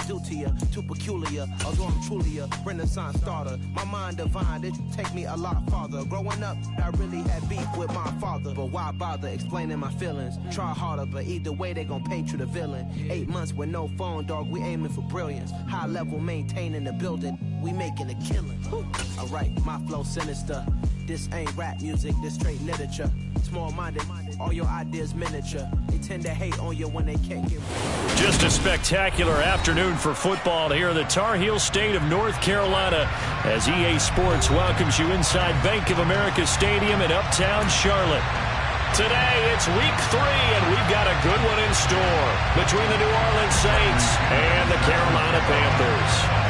do to you? Too peculiar, although I'm truly a Renaissance starter. My mind divine, it take me a lot farther. Growing up, I really had beef with my father. But why bother explaining my feelings? Try harder, but either way they gon' paint you the villain. 8 months with no phone, dog, we aiming for brilliance. High level maintaining the building, we making a killing. Alright, my flow sinister. This ain't rap music, this straight literature. Small-minded, all your ideas miniature. They tend to hate on you when they can't get. Just a spectacular afternoon for football here in the Tar Heel state of North Carolina as EA Sports welcomes you inside Bank of America Stadium in Uptown Charlotte. Today, it's week 3, and we've got a good one in store between the New Orleans Saints and the Carolina Panthers.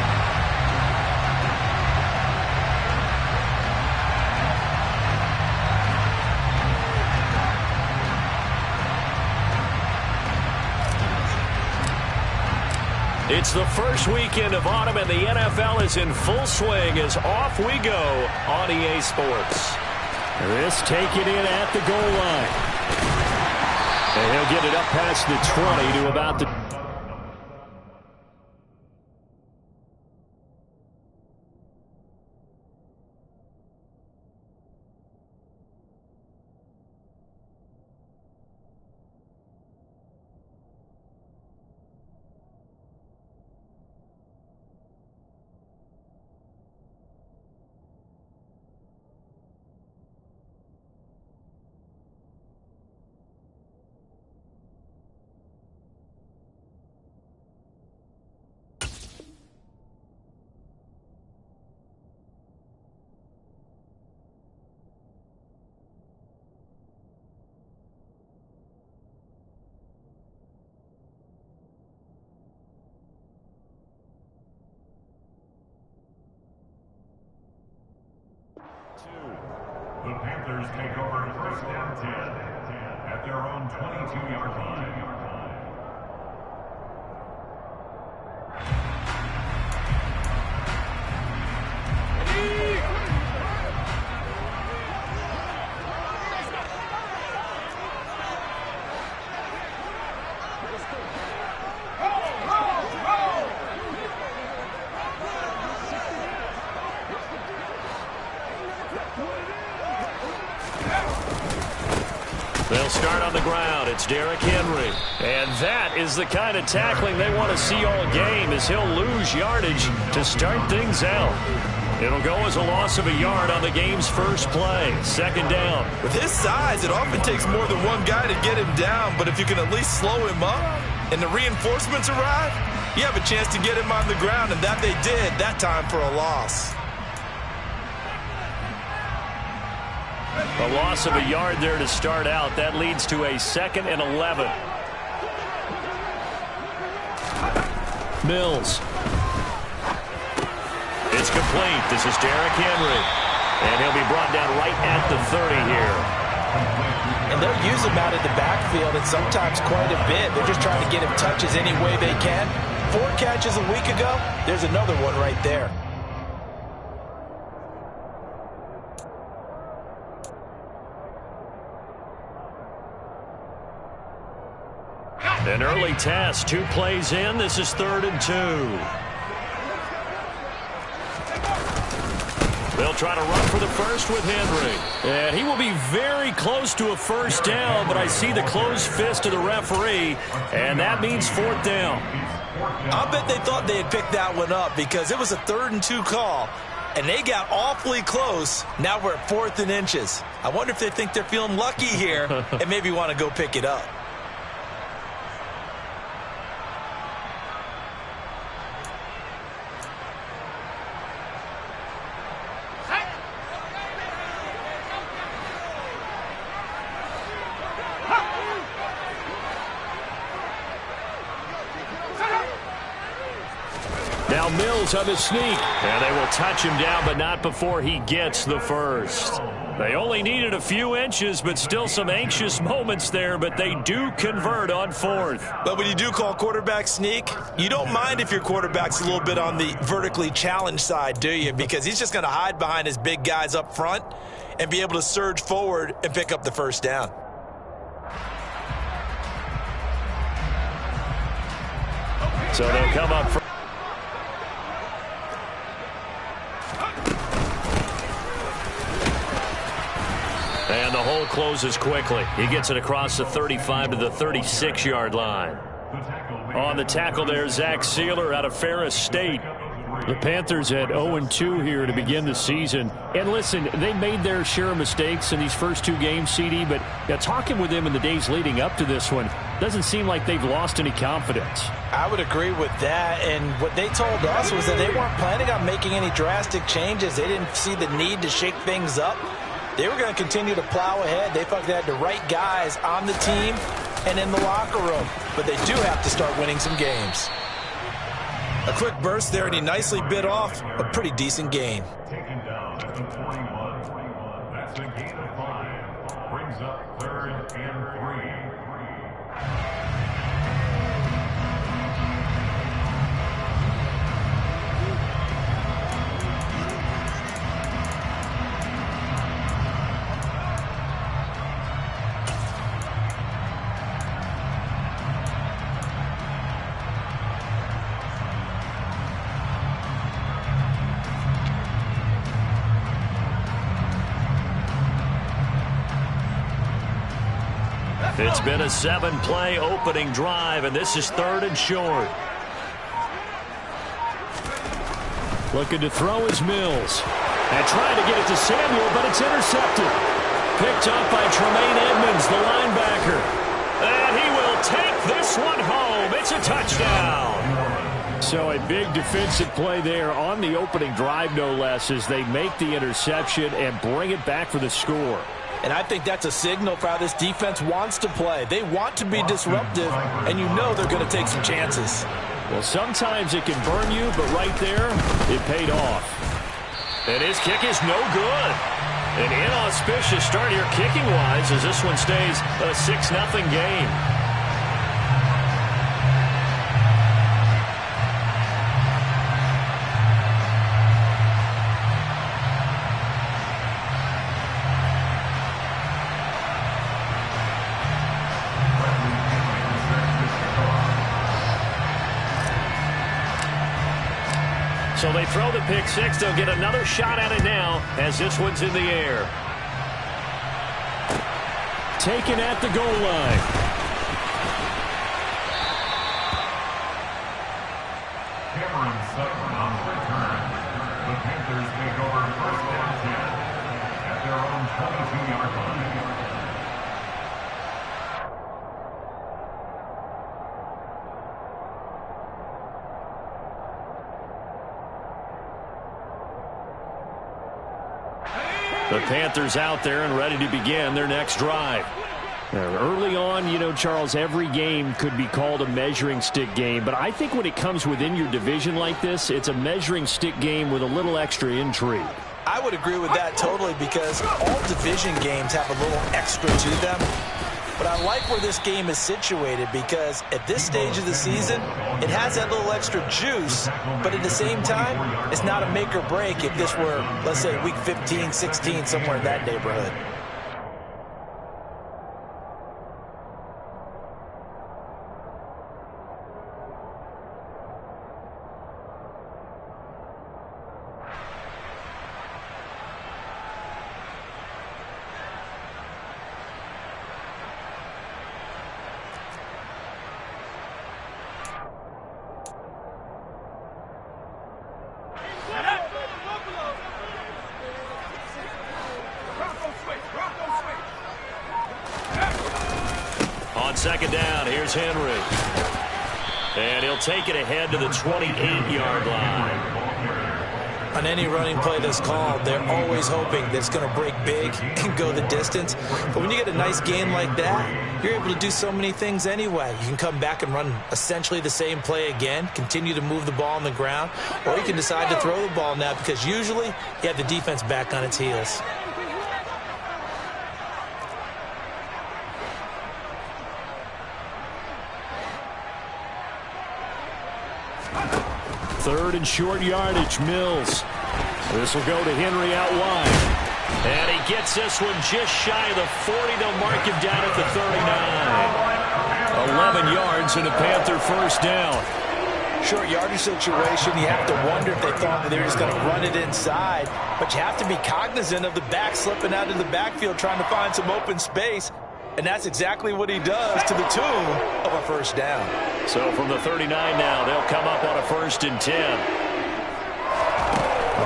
It's the first weekend of autumn, and the NFL is in full swing as off we go on EA Sports. This taken in at the goal line. And he'll get it up past the 20 to about the... The Panthers take over first down 10 at their own 22-yard line. They'll start on the ground. It's Derrick Henry. And that is the kind of tackling they want to see all game, as he'll lose yardage to start things out. It'll go as a loss of a yard on the game's first play. Second down. With his size, it often takes more than one guy to get him down, but if you can at least slow him up and the reinforcements arrive, you have a chance to get him on the ground, and that they did, that time for a loss. A loss of a yard there to start out. That leads to a 2nd and 11. Mills. It's complete. This is Derrick Henry. And he'll be brought down right at the 30 here. And they'll use him out of the backfield, and sometimes quite a bit. They're just trying to get him touches any way they can. 4 catches a week ago. There's another one right there. An early task, 2 plays in. This is 3rd and 2. They'll try to run for the first with Henry. And he will be very close to a first down, but I see the closed fist of the referee, and that means 4th down. I bet they thought they had picked that one up because it was a 3rd and 2 call, and they got awfully close. Now we're at 4th and inches. I wonder if they think they're feeling lucky here and maybe want to go pick it up. Now Mills on the sneak. And they will touch him down, but not before he gets the first. They only needed a few inches, but still some anxious moments there, but they do convert on 4th. But when you do call quarterback sneak, you don't mind if your quarterback's a little bit on the vertically challenged side, do you? Because he's just going to hide behind his big guys up front and be able to surge forward and pick up the first down. So they'll come up for And the hole closes quickly. He gets it across the 35 to the 36-yard line. On the tackle there, Zach Sealer out of Ferris State. The Panthers at 0-2 here to begin the season. And listen, they made their share of mistakes in these first two games, CD, but talking with them in the days leading up to this one, doesn't seem like they've lost any confidence. I would agree with that, and what they told us was that they weren't planning on making any drastic changes. They didn't see the need to shake things up. They were going to continue to plow ahead. They felt they had the right guys on the team and in the locker room, but they do have to start winning some games. A quick burst there, and he nicely bit off a pretty decent gain. Taken down at the 41. That's a gain of 5. Brings up 3rd and 3. It's been a 7-play opening drive, and this is 3rd and short. Looking to throw is Mills. And trying to get it to Samuel, but it's intercepted. Picked up by Tremaine Edmonds, the linebacker. And he will take this one home. It's a touchdown. So a big defensive play there on the opening drive, no less, as they make the interception and bring it back for the score. And I think that's a signal for how this defense wants to play. They want to be disruptive, and you know they're going to take some chances. Well, sometimes it can burn you, but right there, it paid off. And his kick is no good. An inauspicious start here kicking-wise as this one stays a 6-0 game. So they throw the pick six. They'll get another shot at it now as this one's in the air. Taken at the goal line. Cameron Sutton on the return. The Panthers take over 1st and 10 at their own 22-yard line. The Panthers out there and ready to begin their next drive. Early on, you know, Charles, every game could be called a measuring stick game. But I think when it comes within your division like this, it's a measuring stick game with a little extra intrigue. I would agree with that totally because all division games have a little extra to them. But I like where this game is situated because at this stage of the season, it has that little extra juice, but at the same time, it's not a make or break if this were, let's say, week 15, 16, somewhere in that neighborhood. Second down, here's Henry. And he'll take it ahead to the 28-yard line. On any running play that's called, they're always hoping that it's going to break big and go the distance. But when you get a nice game like that, you're able to do so many things anyway. You can come back and run essentially the same play again, continue to move the ball on the ground, or you can decide to throw the ball now because usually you have the defense back on its heels. Third and short yardage, Mills. This will go to Henry out wide. And he gets this one just shy of the 40. They'll mark him down at the 39. 11 yards and a Panther first down. short yardage situation. You have to wonder if they thought that they were just going to run it inside. But you have to be cognizant of the back slipping out in the backfield trying to find some open space. And that's exactly what he does, to the tune of a first down. So from the 39 now, they'll come up on a 1st and 10.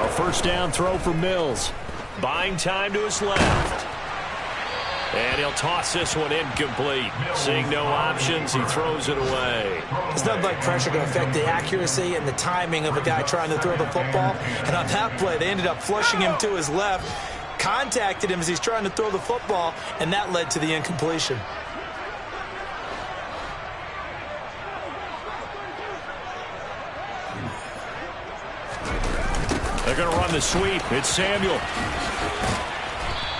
A first down throw for Mills. Buying time to his left. And he'll toss this one incomplete. Seeing no options, he throws it away. It's nothing like pressure can affect the accuracy and the timing of a guy trying to throw the football. And on that play, they ended up flushing him to his left, contacted him as he's trying to throw the football, and that led to the incompletion. They're going to run the sweep. It's Samuel.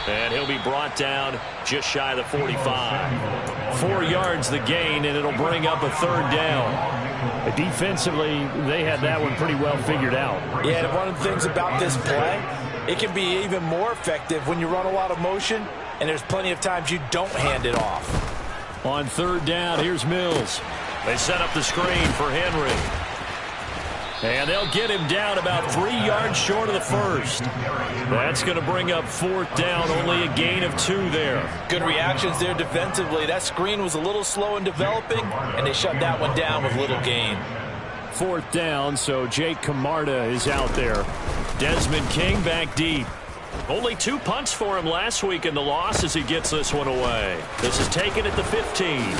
And he'll be brought down just shy of the 45. 4 yards the gain, and it'll bring up a 3rd down. Defensively, they had that one pretty well figured out. Yeah, and one of the things about this play, it can be even more effective when you run a lot of motion, and there's plenty of times you don't hand it off. On 3rd down, here's Mills. They set up the screen for Henry. And they'll get him down about 3 yards short of the first. That's going to bring up 4th down, only a gain of 2 there. Good reactions there defensively. That screen was a little slow in developing, and they shut that one down with little gain. 4th down, so Jake Camarda is out there. Desmond King back deep. Only 2 punts for him last week in the loss as he gets this one away. This is taken at the 15.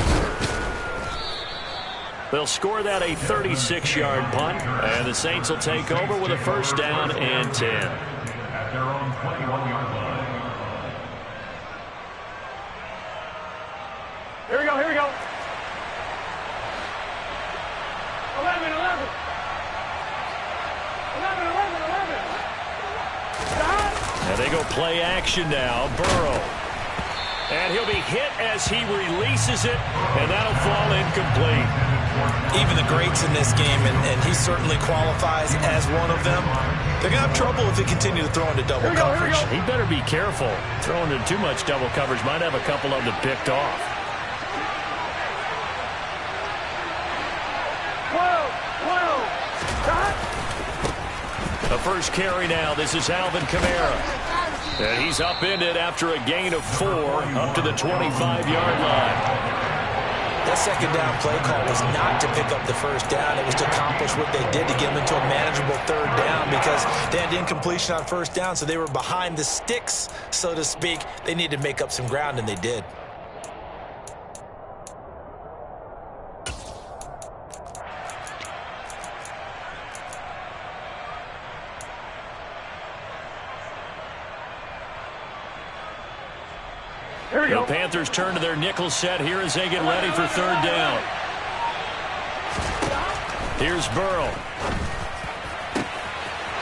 They'll score that a 36-yard punt, and the Saints will take over with a 1st down and 10. At their own 21-yard line. Here we go, here we go. 11. And they go play action now. Burrow. And he'll be hit as he releases it, and that'll fall incomplete. Even the greats in this game, and he certainly qualifies as one of them, they're going to have trouble if they continue to throw into double coverage. He better be careful. Throwing into too much double coverage might have a couple of them picked off. 12. The first carry now. This is Alvin Kamara. And he's upended after a gain of 4 up to the 25-yard line. That second down play call was not to pick up the first down. It was to accomplish what they did to get them into a manageable 3rd down because they had incompletion on 1st down, so they were behind the sticks, so to speak. They needed to make up some ground, and they did. Here we go. The Panthers turn to their nickel set here as they get ready for 3rd down. Here's Burrow.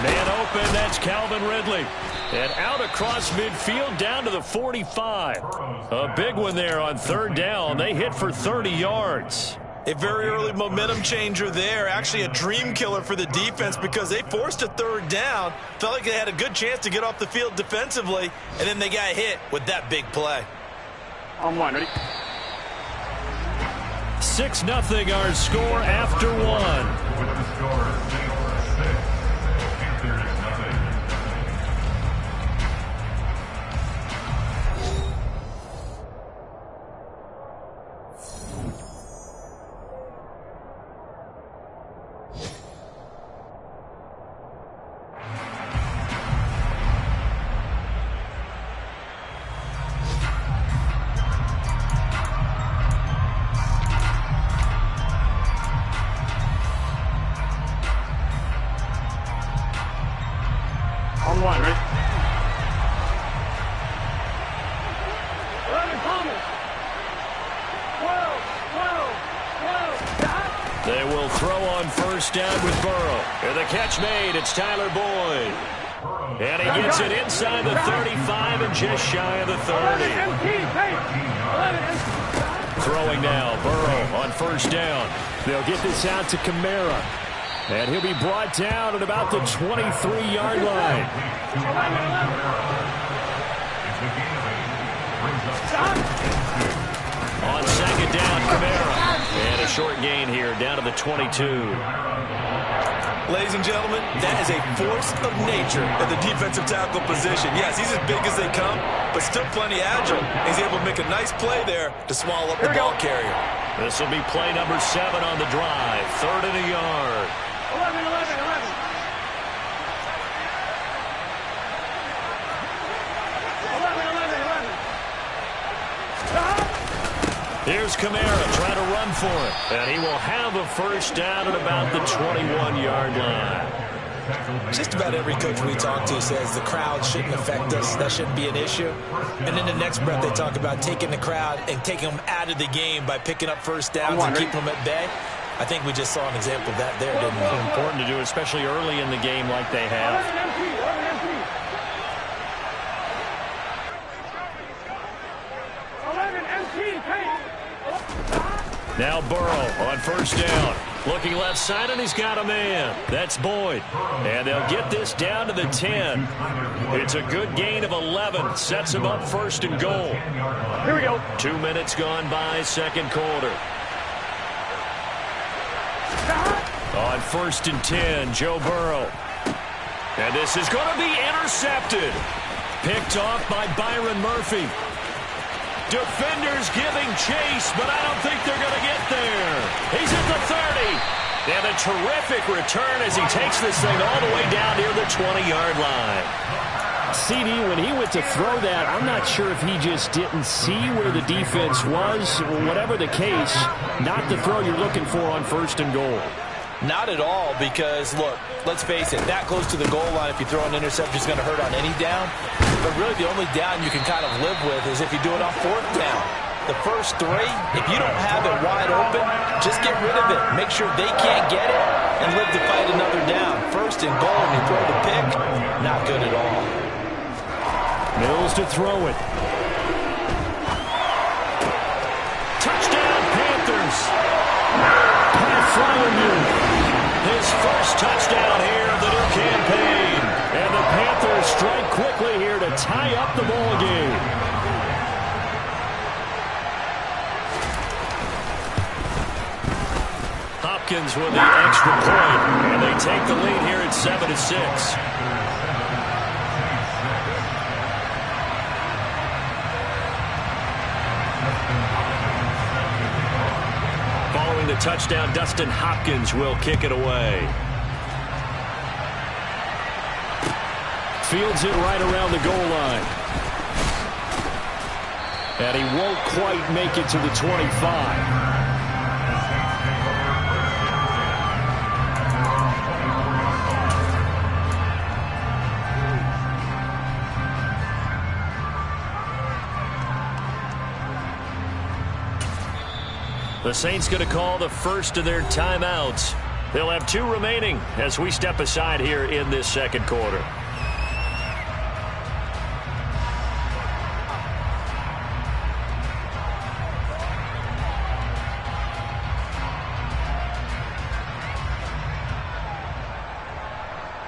Man open, that's Calvin Ridley. And out across midfield down to the 45. A big one there on 3rd down. They hit for 30 yards. A very early momentum changer there. Actually a dream killer for the defense because they forced a 3rd down. Felt like they had a good chance to get off the field defensively, and then they got hit with that big play. On 1, ready? 6-0 our score after 1. With the score 6-6. Panthers nothing. On 1, ready? 11, Thomas. 12. They will throw on 1st down with Burrow. And the catch made. It's Tyler Boyd. And he gets it inside the 35 and just shy of the 30. Throwing now. Burrow on 1st down. They'll get this out to Kamara. And he'll be brought down at about the 23-yard line. On 2nd down, Kamara. And a short gain here, down to the 22. Ladies and gentlemen, that is a force of nature at the defensive tackle position. Yes, he's as big as they come, but still plenty agile. He's able to make a nice play there to swallow up the ball carrier. This will be play number 7 on the drive. 3rd and a yard. 11. Here's Kamara trying to run for it. And he will have a first down at about the 21-yard line. Just about every coach we talk to says the crowd shouldn't affect us. That shouldn't be an issue. And in the next breath, they talk about taking the crowd and taking them out of the game by picking up first downs and keeping them at bay. I think we just saw an example of that there, didn't we? Important to do, especially early in the game like they have. Now Burrow on first down. Looking left side, and he's got a man. That's Boyd. And they'll get this down to the 10. It's a good gain of 11. Sets him up 1st and goal. Here we go. 2 minutes gone by, second quarter. On 1st and 10, Joe Burrow. And this is going to be intercepted. Picked off by Byron Murphy. Defenders giving chase, but I don't think they're going to get there. He's at the 30. And a terrific return as he takes this thing all the way down near the 20-yard line. CD, when he went to throw that, I'm not sure if he just didn't see where the defense was. Whatever the case, not the throw you're looking for on 1st and goal. Not at all, because, look, let's face it, that close to the goal line, if you throw an interception, is going to hurt on any down. But really, the only down you can kind of live with is if you do it on 4th down. The first 3, if you don't have it wide open, just get rid of it. Make sure they can't get it and live to fight another down. 1st and goal, and you throw the pick, not good at all. Mills to throw it. Touchdown, Panthers. Pat Freiermuth. His first touchdown here of the new campaign. And the Panthers strike quickly here to tie up the ball game. Hopkins with the extra point. And they take the lead here at 7-6. Following the touchdown, Dustin Hopkins will kick it away. Fields it right around the goal line. And he won't quite make it to the 25. The Saints going to call the first of their timeouts. They'll have 2 remaining as we step aside here in this second quarter.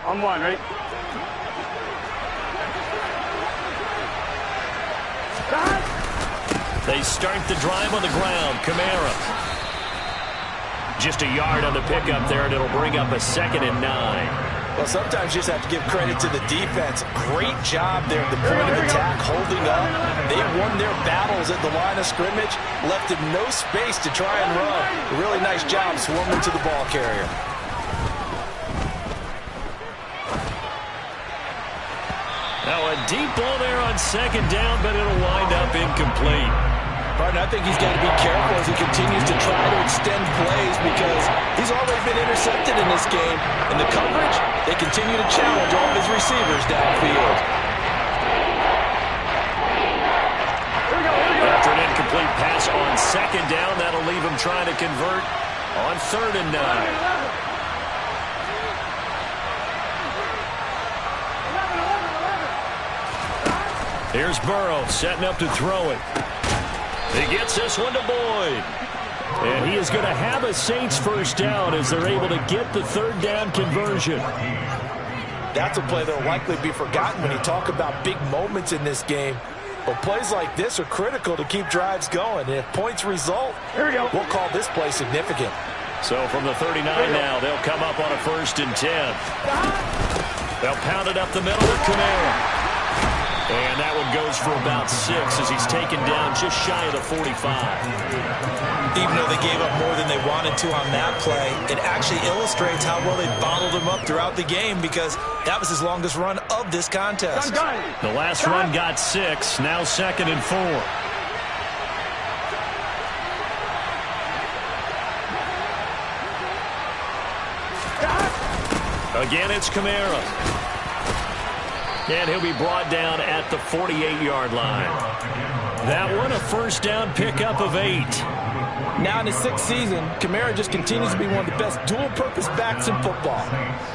On 1, ready? They start the drive on the ground. Kamara. Just a yard on the pickup there, and it'll bring up a 2nd and 9. Well, sometimes you just have to give credit to the defense. Great job there at the point of attack, holding up. They won their battles at the line of scrimmage, left them no space to try and run. A really nice job swarming to the ball carrier. Now a deep ball there on 2nd down, but it'll wind up incomplete. Martin, I think he's got to be careful as he continues to try to extend plays because he's already been intercepted in this game. In the coverage, they continue to challenge all of his receivers downfield. After an incomplete pass on 2nd down, that'll leave him trying to convert on 3rd and 9. Here's Burrow setting up to throw it. He gets this one to Boyd. And he is going to have a Saints first down as they're able to get the 3rd down conversion. That's a play that will likely be forgotten when you talk about big moments in this game. Well, plays like this are critical to keep drives going. And if points result, we'll call this play significant. So from the 39 now, they'll come up on a 1st and 10. They'll pound it up the middle with Kamara. And that one goes for about 6 as he's taken down just shy of the 45. Even though they gave up more than they wanted to on that play, it actually illustrates how well they bottled him up throughout the game because that was his longest run of this contest. The last run got 6, now 2nd and 4. Again, it's Kamara. And he'll be brought down at the 48-yard line. That one, a 1st down pickup of 8. Now in his 6th season, Kamara just continues to be one of the best dual-purpose backs in football.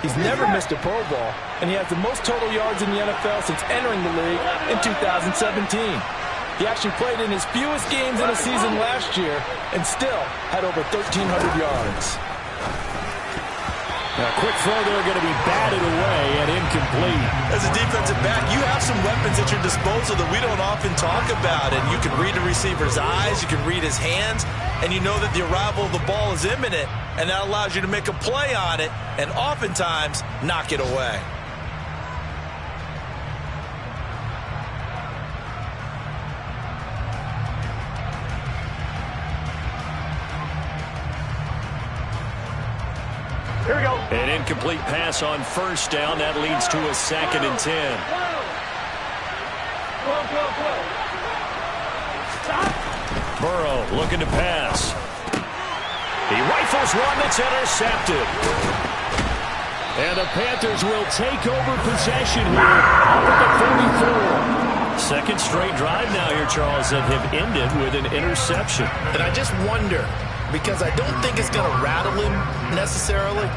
He's never missed a Pro Bowl, and he has the most total yards in the NFL since entering the league in 2017. He actually played in his fewest games in a season last year and still had over 1,300 yards. A quick throw there going to be batted away and incomplete. As a defensive back, you have some weapons at your disposal that we don't often talk about. And you can read the receiver's eyes, you can read his hands, and you know that the arrival of the ball is imminent. And that allows you to make a play on it and oftentimes knock it away. Here we go. An incomplete pass on 1st down. That leads to a 2nd and 10. Burrow looking to pass. He rifles one that's intercepted. And the Panthers will take over possession here up at the 34. 2nd straight drive now here, Charles, that have ended with an interception. And I just wonder, because I don't think it's going to rattle him necessarily,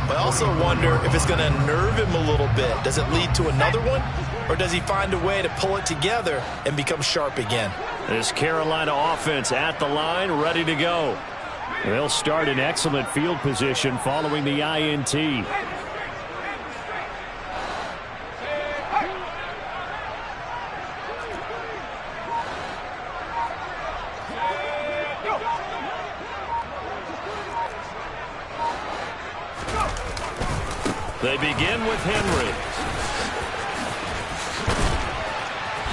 but I also wonder if it's going to nerve him a little bit. Does it lead to another one, or does he find a way to pull it together and become sharp again? This Carolina offense at the line, ready to go. They'll start in excellent field position following the INT. They begin with Henry.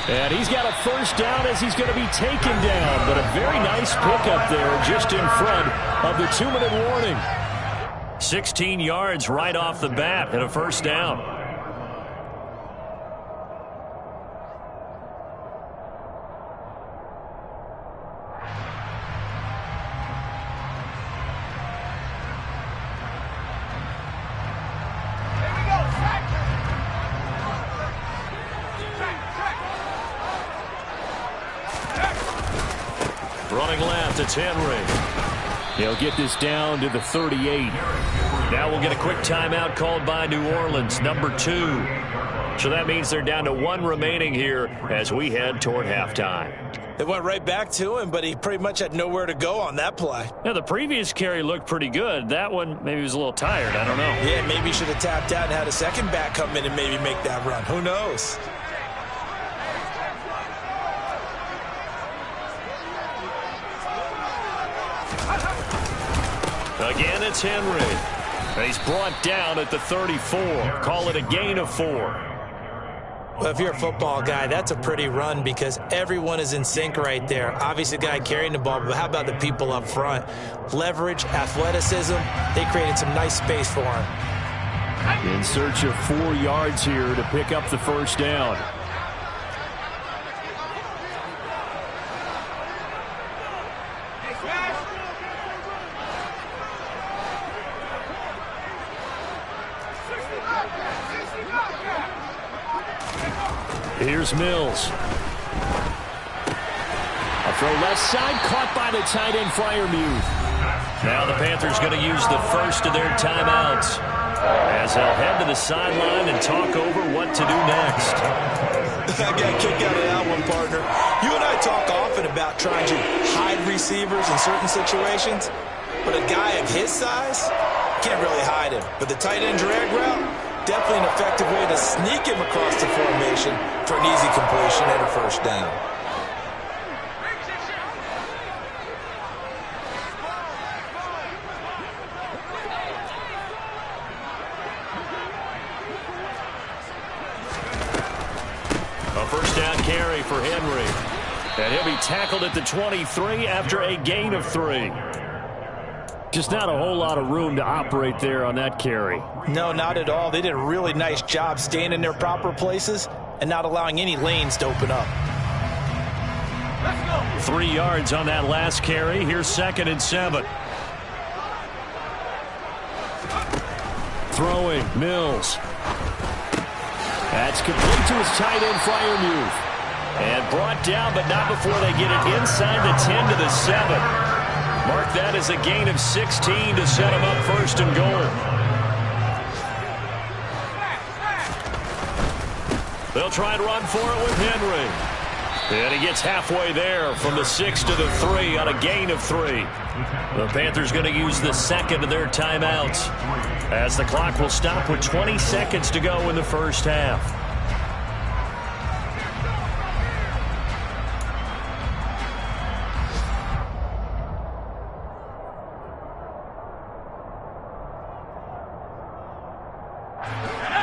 And he's got a 1st down as he's going to be taken down. But a very nice pickup there just in front of the 2-minute warning. 16 yards right off the bat and a 1st down. Running left, it's Henry. He'll get this down to the 38. Now we'll get a quick timeout called by New Orleans, number 2. So that means they're down to 1 remaining here as we head toward halftime. They went right back to him, but he pretty much had nowhere to go on that play. Now, the previous carry looked pretty good. That one, maybe he was a little tired. I don't know. Yeah, maybe he should have tapped out and had a second back come in and maybe make that run. Who knows? Again, it's Henry. He's brought down at the 34. Call it a gain of 4. Well, if you're a football guy, that's a pretty run because everyone is in sync right there. Obviously, the guy carrying the ball, but how about the people up front? Leverage, athleticism, they created some nice space for him. In search of 4 yards here to pick up the 1st down. Here's Mills. A throw left side, caught by the tight end Freiermuth. Now the Panthers going to use the first of their timeouts as they'll head to the sideline and talk over what to do next. I got a kick out of that one, partner. You and I talk often about trying to hide receivers in certain situations, but a guy of his size, can't really hide him. But the tight end drag route, definitely an effective way to sneak him across the formation for an easy completion and a first down. A first down carry for Henry. And he'll be tackled at the 23 after a gain of 3. Just not a whole lot of room to operate there on that carry. No, not at all. They did a really nice job staying in their proper places and not allowing any lanes to open up. 3 yards on that last carry. Here's 2nd and 7. Throwing, Mills. That's complete to his tight end, Freiermuth. And brought down, but not before they get it inside the 10 to the 7. Mark that as a gain of 16 to set him up 1st and goal. They'll try and run for it with Henry. And he gets halfway there from the 6 to the 3 on a gain of 3. The Panthers going to use the 2nd of their timeouts as the clock will stop with 20 seconds to go in the first half.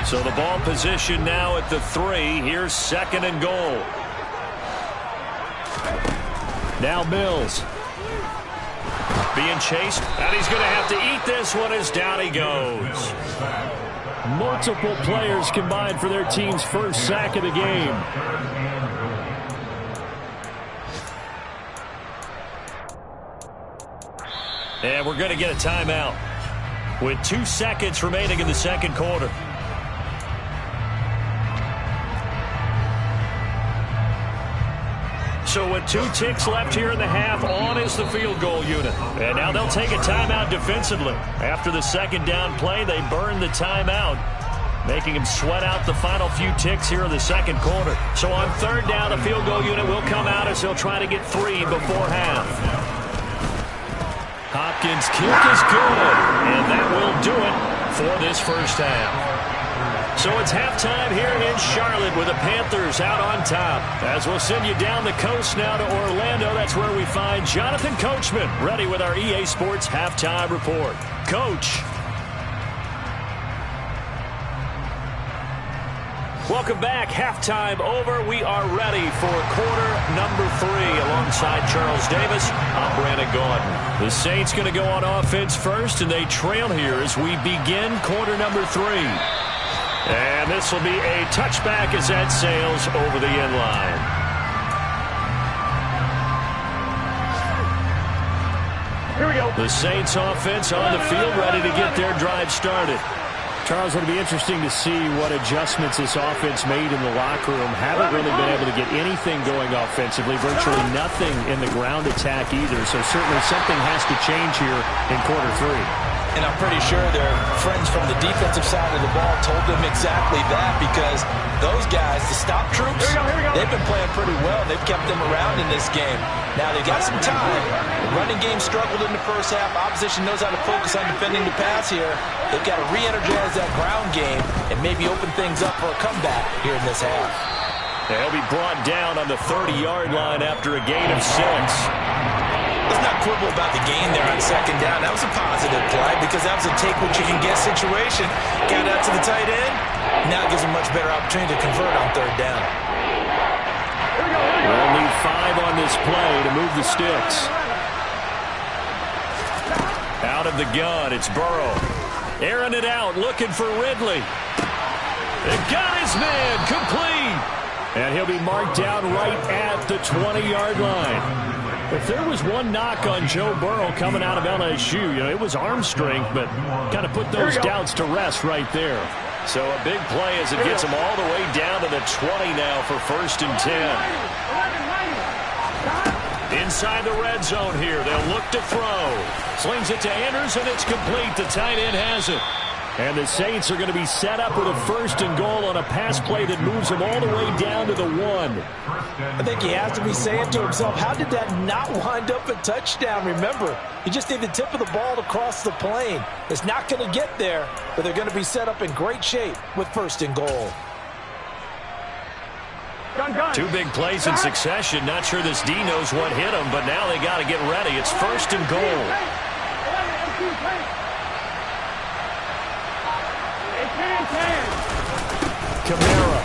So the ball position now at the 3. Here's 2nd and goal. Now Mills. Being chased, and he's going to have to eat this one as down he goes. Multiple players combined for their team's first sack of the game. And we're going to get a timeout with 2 seconds remaining in the second quarter. So with 2 ticks left here in the half, on is the field goal unit. And now they'll take a timeout defensively. After the 2nd down play, they burn the timeout, making him sweat out the final few ticks here in the second quarter. So on 3rd down, the field goal unit will come out as they'll try to get 3 before half. Hopkins' kick is good, and that will do it for this first half. So it's halftime here in Charlotte with the Panthers out on top. As we'll send you down the coast now to Orlando, that's where we find Jonathan Coachman ready with our EA Sports Halftime Report. Coach. Welcome back. Halftime over. We are ready for quarter number 3 alongside Charles Davis. I'm Brandon Gaudin. The Saints going to go on offense first, and they trail here as we begin quarter number 3. And this will be a touchback as that sails over the end line. Here we go. The Saints offense on the field, ready to get their drive started. Charles, it'll be interesting to see what adjustments this offense made in the locker room. Haven't really been able to get anything going offensively, virtually nothing in the ground attack either. So certainly something has to change here in quarter 3. And I'm pretty sure their friends from the defensive side of the ball told them exactly that, because those guys, the stop troops, they've been playing pretty well. They've kept them around in this game. Now, they've got some time. The running game struggled in the first half. Opposition knows how to focus on defending the pass here. They've got to re-energize that ground game and maybe open things up for a comeback here in this half. They'll be brought down on the 30-yard line after a gain of 6. Let's not quibble about the gain there on 2nd down. That was a positive play because that was a take-what-you-can-get situation. Got out to the tight end. Now it gives them much better opportunity to convert on 3rd down. We'll need 5 on this play to move the sticks. Out of the gun, it's Burrow. Airing it out, looking for Ridley. It got his man, complete. And he'll be marked down right at the 20-yard line. If there was one knock on Joe Burrow coming out of LSU, it was arm strength, but kind of put those doubts to rest right there. So a big play as it gets him all the way down to the 20 now for 1st and 10. Inside the red zone here, they'll look to throw. Slings it to Anderson, it's complete. The tight end has it. And the Saints are going to be set up with a 1st and goal on a pass play that moves them all the way down to the 1. I think he has to be saying to himself, how did that not wind up a touchdown? Remember, you just need the tip of the ball to cross the plane. It's not going to get there, but they're going to be set up in great shape with 1st and goal. 2 big plays in succession. Not sure this D knows what hit him, but now they got to get ready. It's 1st and goal. Kamara.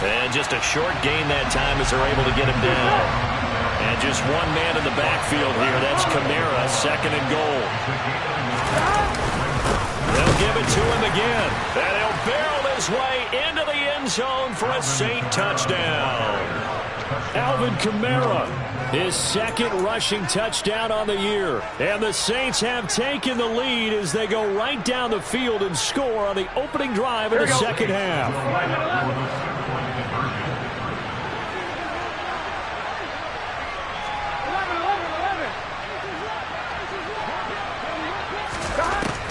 And just a short gain that time as they're able to get him down. And just one man in the backfield here. That's Kamara, 2nd and goal. They'll give it to him again. And he'll barrel his way into the end zone for a Saint touchdown. Alvin Kamara, his 2nd rushing touchdown on the year. And the Saints have taken the lead as they go right down the field and score on the opening drive of the second half.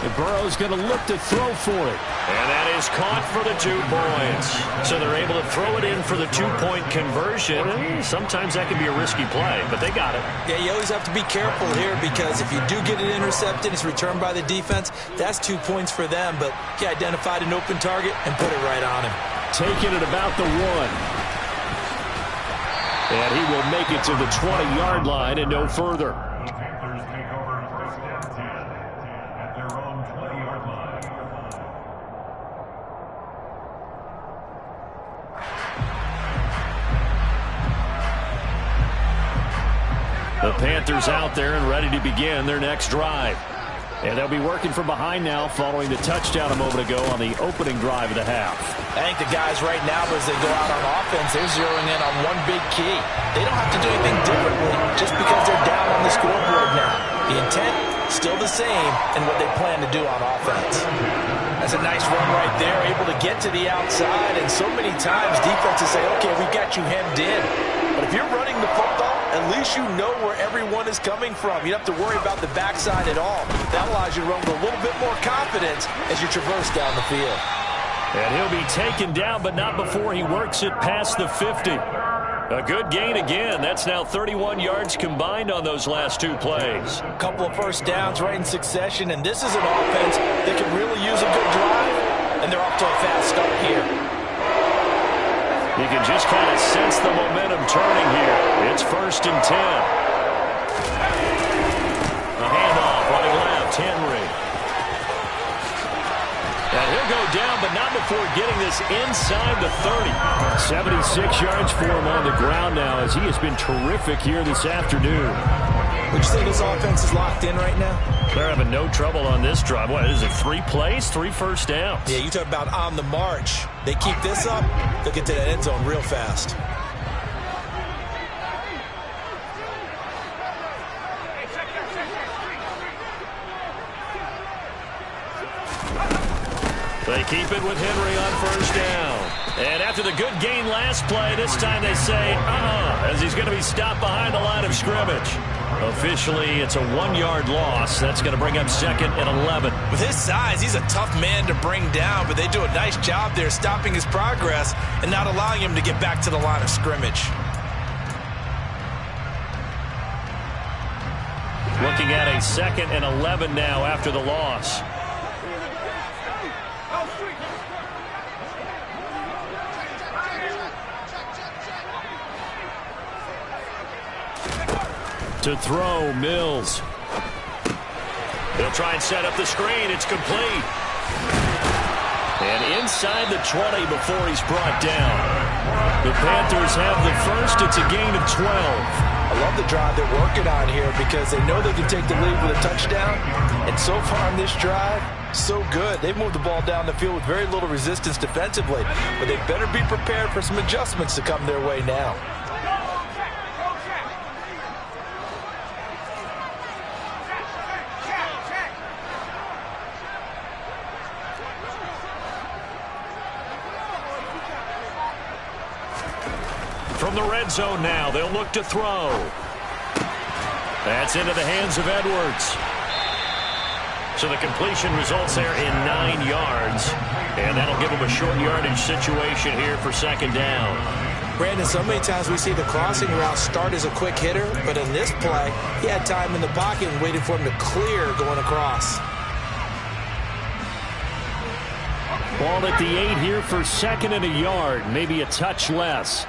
And Burrow's going to look to throw for it. And that is caught for the 2 points. So they're able to throw it in for the 2-point conversion. Sometimes that can be a risky play, but they got it. Yeah, you always have to be careful here because if you do get it intercepted, it's returned by the defense. That's 2 points for them, but he identified an open target and put it right on him. Taking it about the 1. And he will make it to the 20-yard line and no further. The Panthers take over 1st and 10 at their own 20-yard line. The Panthers out there and ready to begin their next drive. And they'll be working from behind now following the touchdown a moment ago on the opening drive of the half. I think the guys right now, as they go out on offense, they're zeroing in on one big key. They don't have to do anything differently just because they're down on the scoreboard now. The intent, still the same, and what they plan to do on offense. That's a nice run right there, able to get to the outside, and so many times defenses say, okay, we got you hemmed in. But if you're running the football, at least you know where everyone is coming from. You don't have to worry about the backside at all. That allows you to run with a little bit more confidence as you traverse down the field. And he'll be taken down, but not before he works it past the 50. A good gain again. That's now 31 yards combined on those last 2 plays. A couple of 1st downs right in succession, and this is an offense that can really use a good drive, and they're off to a fast start here. You can just kind of sense the momentum turning here. It's 1st and 10. A handoff running left, Henry. And he'll go down, but not before getting this inside the 30. 76 yards for him on the ground now as he has been terrific here this afternoon. Would you say this offense is locked in right now? They're having no trouble on this drive. What is it, 3 plays, 3 first downs? Yeah, you talk about on the march. They keep this up, they'll get to that end zone real fast. They keep it with Henry on 1st down. And after the good gain last play, this time they say, as he's going to be stopped behind the line of scrimmage. Officially, it's a 1-yard loss. That's going to bring up 2nd and 11. With his size, he's a tough man to bring down, but they do a nice job there stopping his progress and not allowing him to get back to the line of scrimmage. Looking at a 2nd and 11 now after the loss. To throw, Mills. They'll try and set up the screen. It's complete. And inside the 20 before he's brought down. The Panthers have the 1st. It's a gain of 12. I love the drive they're working on here because they know they can take the lead with a touchdown. And so far on this drive, so good. They've moved the ball down the field with very little resistance defensively. But they better be prepared for some adjustments to come their way now. From the red zone now, they'll look to throw. That's into the hands of Edwards. So the completion results there in 9 yards. And that'll give him a short yardage situation here for second down. Brandon, so many times we see the crossing route start as a quick hitter, but in this play, he had time in the pocket and waited for him to clear going across. Ball at the 8 here for second and a yard, maybe a touch less.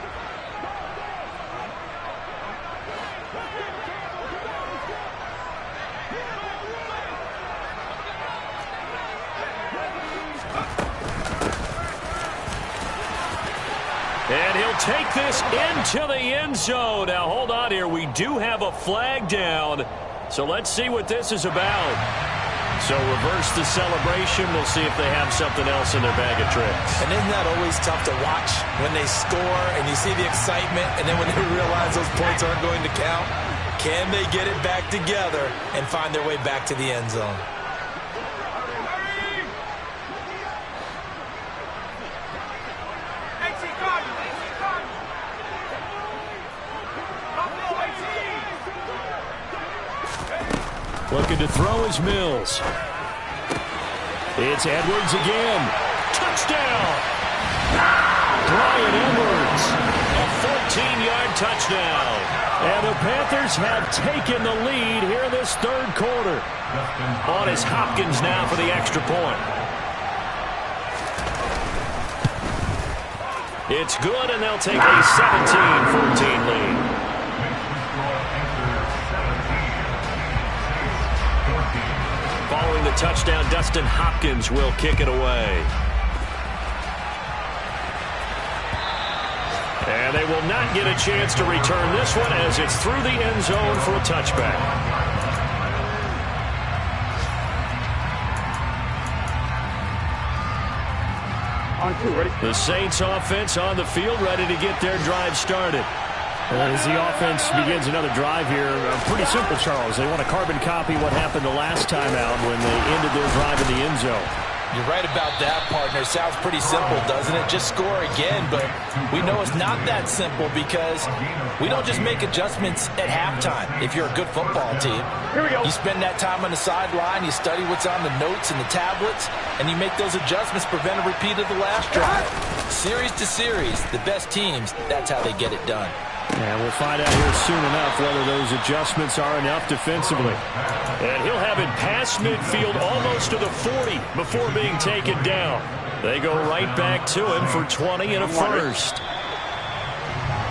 And he'll take this into the end zone. Now, hold on here. We do have a flag down. So let's see what this is about. So reverse the celebration. We'll see if they have something else in their bag of tricks. And isn't that always tough to watch when they score and you see the excitement, and then when they realize those points aren't going to count? Can they get it back together and find their way back to the end zone? Looking to throw is Mills. It's Edwards again. Touchdown! Bryan Edwards. A 14-yard touchdown. And the Panthers have taken the lead here in this third quarter. On is Hopkins now for the extra point. It's good, and they'll take a 17-14 lead. Following the touchdown, Dustin Hopkins will kick it away. And they will not get a chance to return this one as it's through the end zone for a touchback. On 2, ready? The Saints offense on the field, ready to get their drive started. As the offense begins another drive here, pretty simple, Charles. They want to carbon copy what happened the last time out when they ended their drive in the end zone. You're right about that, partner. Sounds pretty simple, doesn't it? Just score again, but we know it's not that simple because we don't just make adjustments at halftime if you're a good football team. Here we go. You spend that time on the sideline, you study what's on the notes and the tablets, and you make those adjustments, prevent a repeat of the last drive. Series to series, the best teams, that's how they get it done. And we'll find out here soon enough whether those adjustments are enough defensively. And he'll have it past midfield almost to the 40 before being taken down. They go right back to him for 20 and a first.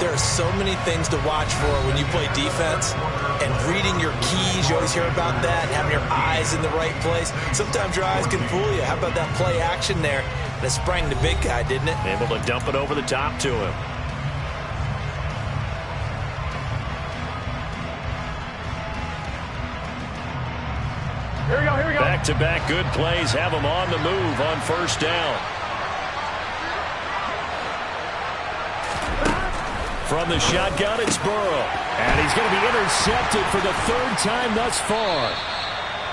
There are so many things to watch for when you play defense. And reading your keys, you always hear about that, and having your eyes in the right place. Sometimes your eyes can fool you. How about that play action there? And it sprang the big guy, didn't it? Able to dump it over the top to him. Here we go, here we go. Back-to-back good plays have him on the move on first down. From the shotgun, it's Burrow. And he's going to be intercepted for the third time thus far.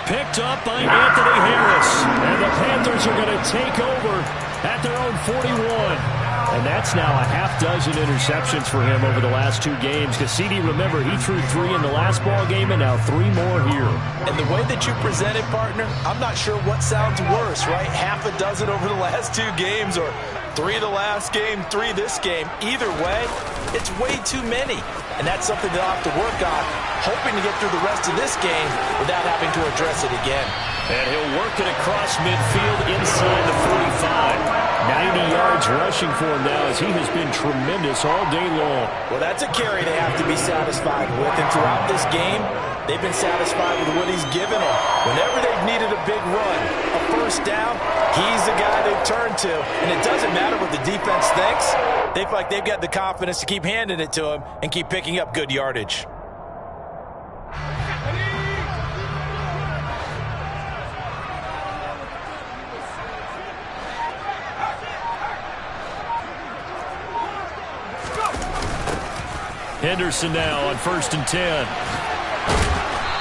Picked up by Anthony Harris. And the Panthers are going to take over at their own 41. And that's now a half dozen interceptions for him over the last 2 games. Because CD, remember, he threw 3 in the last ball game and now 3 more here. And the way that you present it, partner, I'm not sure what sounds worse, right? Half a dozen over the last 2 games or 3 the last game, 3 this game. Either way, it's way too many. And that's something they'll have to work on, hoping to get through the rest of this game without having to address it again. And he'll work it across midfield inside the 45. 90 yards rushing for him now as he has been tremendous all day long. Well, that's a carry they have to be satisfied with. And throughout this game, they've been satisfied with what he's given them. Whenever they've needed a big run, a first down, he's the guy they've turned to. And it doesn't matter what the defense thinks. They feel like they've got the confidence to keep handing it to him and keep picking up good yardage. Henderson now on 1st and 10.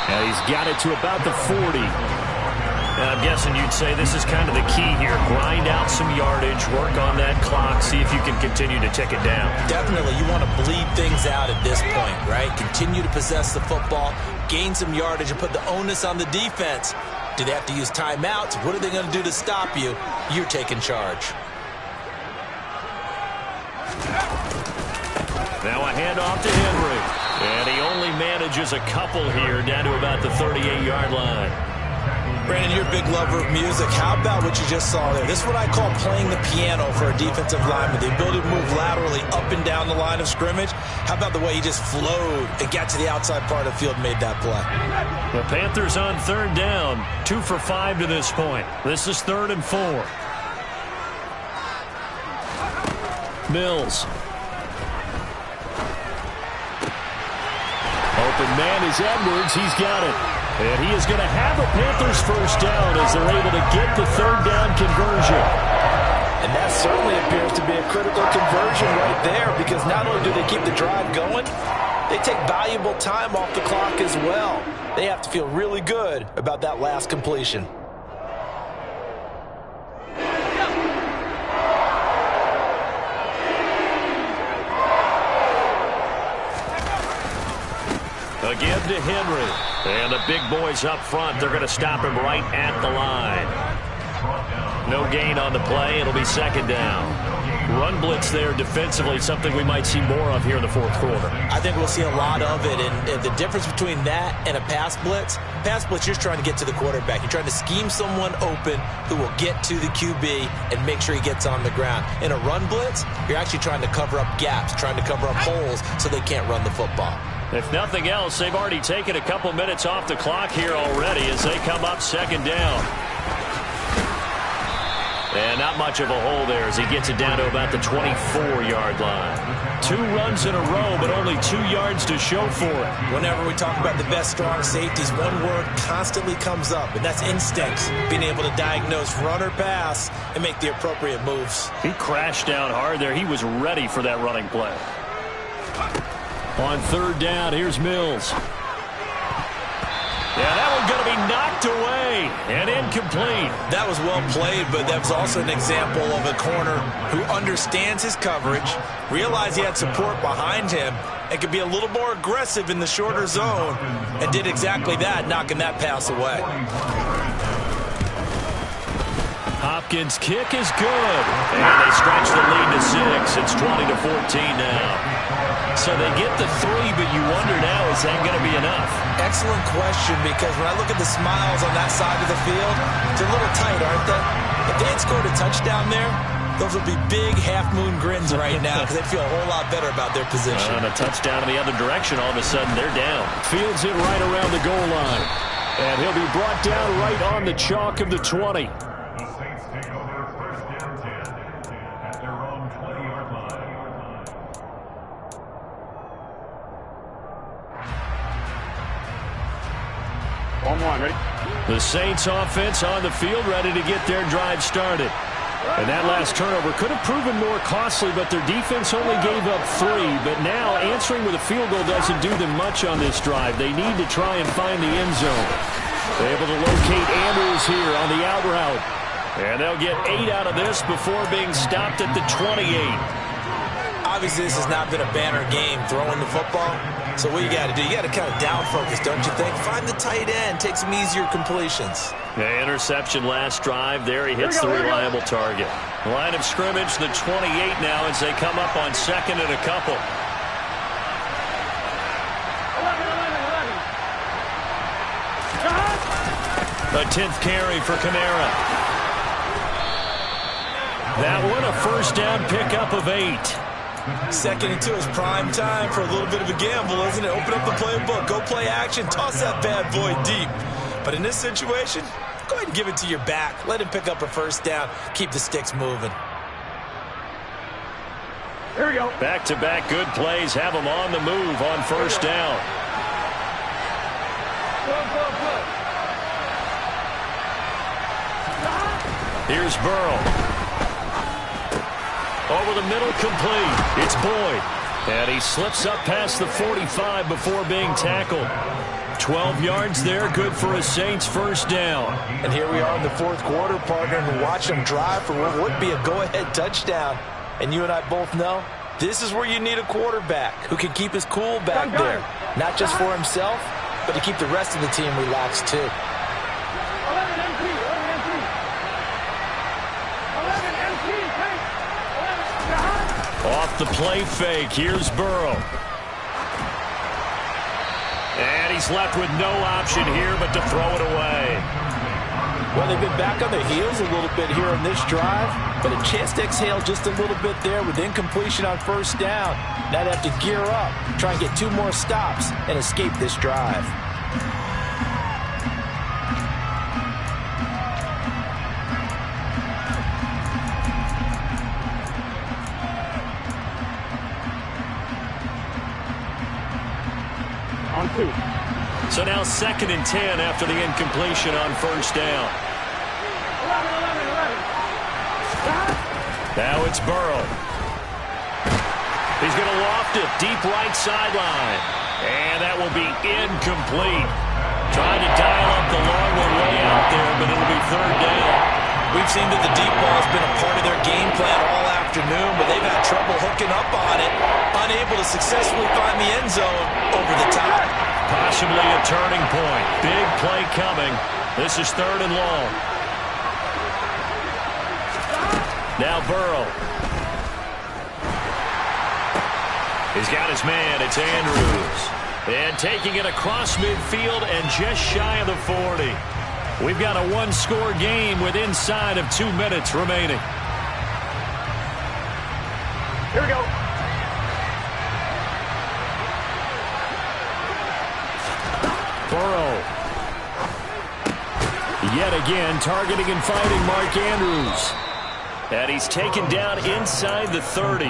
And he's got it to about the 40. And I'm guessing you'd say this is kind of the key here. Grind out some yardage, work on that clock, see if you can continue to tick it down. Definitely, you want to bleed things out at this point, right? Continue to possess the football, gain some yardage, and put the onus on the defense. Do they have to use timeouts? What are they going to do to stop you? You're taking charge. Now a handoff to Henry. And he only manages a couple here down to about the 38-yard line. Brandon, you're a big lover of music. How about what you just saw there? This is what I call playing the piano for a defensive lineman. The ability to move laterally up and down the line of scrimmage. How about the way he just flowed and got to the outside part of the field and made that play? The Panthers on third down. 2 for 5 to this point. This is 3rd and 4. Mills. Open man is Edwards. He's got it. And he is going to have a Panthers first down as they're able to get the third down conversion. And that certainly appears to be a critical conversion right there, because not only do they keep the drive going, they take valuable time off the clock as well. They have to feel really good about that last completion. Again to Henry. And the big boys up front, they're going to stop him right at the line. No gain on the play. It'll be 2nd down. Run blitz there defensively, something we might see more of here in the 4th quarter. I think we'll see a lot of it. And the difference between that and a pass blitz, you're trying to get to the quarterback. You're trying to scheme someone open who will get to the QB and make sure he gets on the ground. In a run blitz, you're actually trying to cover up gaps, trying to cover up holes so they can't run the football. If nothing else, they've already taken a couple minutes off the clock here already as they come up 2nd down. And not much of a hole there as he gets it down to about the 24-yard line. 2 runs in a row, but only 2 yards to show for it. Whenever we talk about the best strong safeties, one word constantly comes up, and that's instincts. Being able to diagnose run or pass and make the appropriate moves. He crashed down hard there. He was ready for that running play. On 3rd down, here's Mills. Yeah, that one's going to be knocked away and incomplete. That was well played, but that was also an example of a corner who understands his coverage, realized he had support behind him, and could be a little more aggressive in the shorter zone, and did exactly that, knocking that pass away. Hopkins' kick is good. And they stretch the lead to 6. It's 20-14 now. So they get the 3, but you wonder now, is that going to be enough? Excellent question, because when I look at the smiles on that side of the field, they're a little tight, aren't they? If they had scored a touchdown there, those would be big half-moon grins right now because they feel a whole lot better about their position. And a touchdown in the other direction, all of a sudden they're down. Fields it right around the goal line. And he'll be brought down right on the chalk of the 20. The Saints take over 1st and 10 at their own 20-yard line. On one, ready? The Saints offense on the field, ready to get their drive started. And that last turnover could have proven more costly, but their defense only gave up 3. But now answering with a field goal doesn't do them much on this drive. They need to try and find the end zone. They're able to locate Andrews here on the out route. And they'll get 8 out of this before being stopped at the 28. Obviously, this has not been a banner game throwing the football. So what you got to do, you got to kind of down focus, don't you think? Find the tight end, take some easier completions. The interception last drive. There he hits the reliable target. Line of scrimmage, the 28 now as they come up on 2nd and a couple. A 10th carry for Kamara. That one a first down pickup of 8. 2nd and 2 is prime time for a little bit of a gamble, isn't it? Open up the playbook, go play action, toss that bad boy deep. But in this situation, go ahead and give it to your back. Let him pick up a first down. Keep the sticks moving. Here we go. Back-to-back good plays have them on the move on first down. Here's Burrow. Over the middle, complete. It's Boyd. And he slips up past the 45 before being tackled. 12 yards there, good for a Saints first down. And here we are in the 4th quarter, partner, and we watch them drive for what would be a go-ahead touchdown. And you and I both know this is where you need a quarterback who can keep his cool back there. Not just for himself, but to keep the rest of the team relaxed too. off the play fake. Here's Burrow. And he's left with no option here but to throw it away. Well, they've been back on their heels a little bit here on this drive, but a chance to exhale just a little bit there with incompletion on first down. Now they have to gear up, try and get 2 more stops, and escape this drive. On 2. So now 2nd and 10 after the incompletion on first down. 11. Now it's Burrow. He's going to loft it deep right sideline. And that will be incomplete. Trying to dial up the long one way out there, but it'll be 3rd down. We've seen that the deep ball has been a part of their game plan all afternoon, but they've had trouble hooking up on it, unable to successfully find the end zone over the top. Possibly a turning point. Big play coming. This is 3rd and long. Now Burrow. He's got his man. It's Andrews. And taking it across midfield and just shy of the 40. We've got a 1-score game with inside of 2 minutes remaining. Here we go. Burrow. Yet again, targeting and fighting Mark Andrews. And he's taken down inside the 30.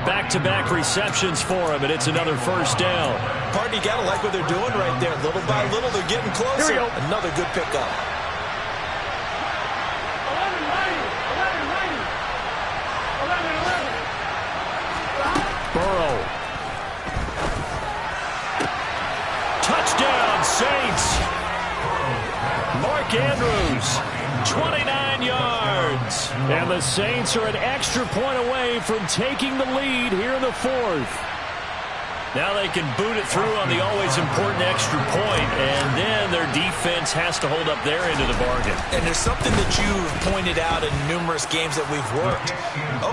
Back-to-back receptions for him, and it's another 1st down. Partner, you got to like what they're doing right there. Little by little, they're getting closer. Here we go. Another good pickup. 11. Burrow. Touchdown, Saints. Mark Andrews, 29 yards. And the Saints are an extra point away from taking the lead here in the 4th. Now they can boot it through on the always important extra point, and then their defense has to hold up their end of the bargain. And there's something that you've pointed out in numerous games that we've worked.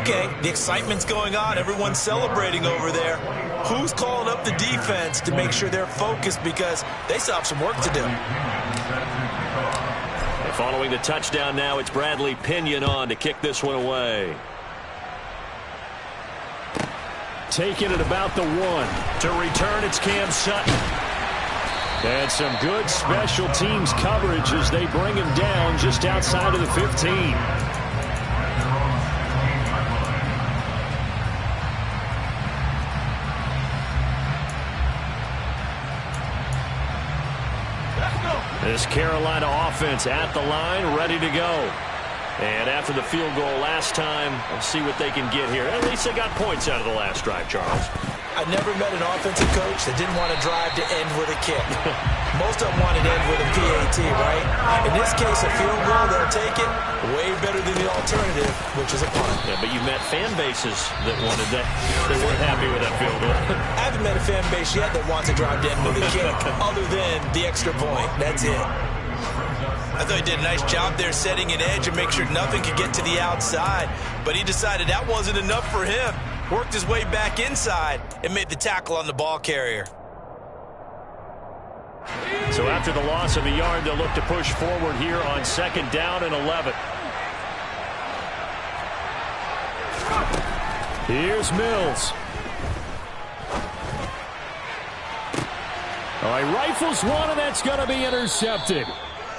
Okay, the excitement's going on. Everyone's celebrating over there. Who's calling up the defense to make sure they're focused, because they still have some work to do. And following the touchdown now, it's Bradley Pinion on to kick this one away. Taking it about the 1. To return, it's Cam Sutton. And some good special teams coverage as they bring him down just outside of the 15. This Carolina offense at the line, ready to go. And after the field goal last time, we'll see what they can get here. At least they got points out of the last drive, Charles. I've never met an offensive coach that didn't want to drive to end with a kick. Most of them wanted to end with a PAT, right? In this case, a field goal, they'll take it. Way better than the alternative, which is a punt. Yeah, but you met fan bases that wanted that. They weren't happy with that field goal. I haven't met a fan base yet that wants to drive to end with a kick, other than the extra point. That's it. I thought he did a nice job there setting an edge and make sure nothing could get to the outside. But he decided that wasn't enough for him. Worked his way back inside and made the tackle on the ball carrier. So after the loss of a yard, they'll look to push forward here on 2nd down and 11. Here's Mills. All right, rifles one, and that's going to be intercepted.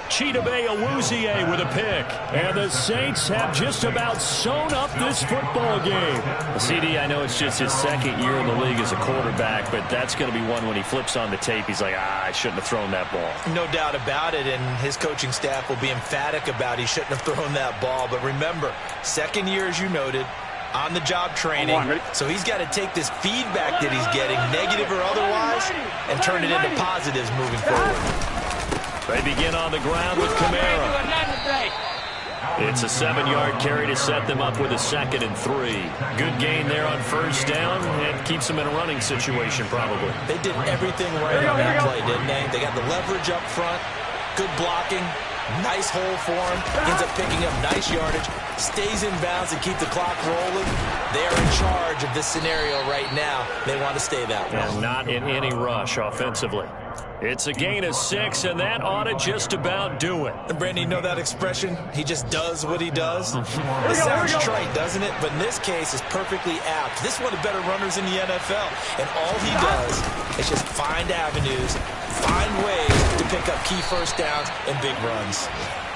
Chidobe Awuzie with a pick. And the Saints have just about sewn up this football game. CD, I know it's just his 2nd year in the league as a quarterback, but that's going to be one when he flips on the tape, he's like, I shouldn't have thrown that ball. No doubt about it, and his coaching staff will be emphatic about he shouldn't have thrown that ball. But remember, 2nd year, as you noted, on-the-job training. So he's got to take this feedback that he's getting, negative or otherwise, and turn it into positives moving forward. They begin on the ground with Kamara. It's a 7-yard carry to set them up with a 2nd and 3. Good gain there on 1st down and keeps them in a running situation probably. They did everything right on that play, didn't they? They got the leverage up front, good blocking, nice hole for him, ends up picking up nice yardage, stays in bounds and keep the clock rolling, they are in charge of this scenario right now. They want to stay that way. And not in any rush offensively. It's a gain of 6, and that ought to just about do it. And Brandon, you know that expression? He just does what he does? It sounds trite, doesn't it? But in this case, it's perfectly apt. This is one of the better runners in the NFL. And all he does is just find avenues, find ways to pick up key first downs and big runs.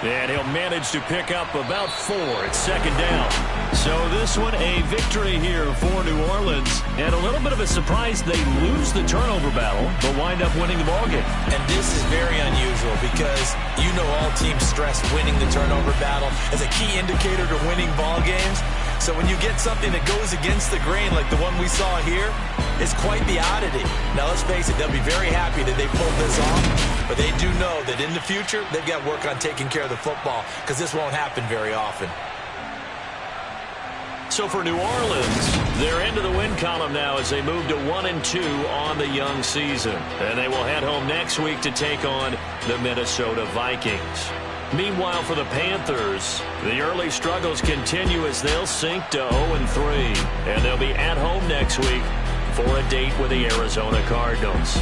And he'll manage to pick up about 4 at second down. So this one, a victory here for New Orleans. And a little bit of a surprise, they lose the turnover battle, but wind up winning the ballgame. And this is very unusual because you know all teams stress winning the turnover battle as a key indicator to winning ball games. So when you get something that goes against the grain like the one we saw here, it's quite the oddity. Now, let's face it, they'll be very happy that they pulled this off, but they do know that in the future, they've got work on taking care of the football because this won't happen very often. So for New Orleans, they're into the win column now as they move to 1-2 on the young season. And they will head home next week to take on the Minnesota Vikings. Meanwhile, for the Panthers, the early struggles continue as they'll sink to 0-3. And they'll be at home next week for a date with the Arizona Cardinals.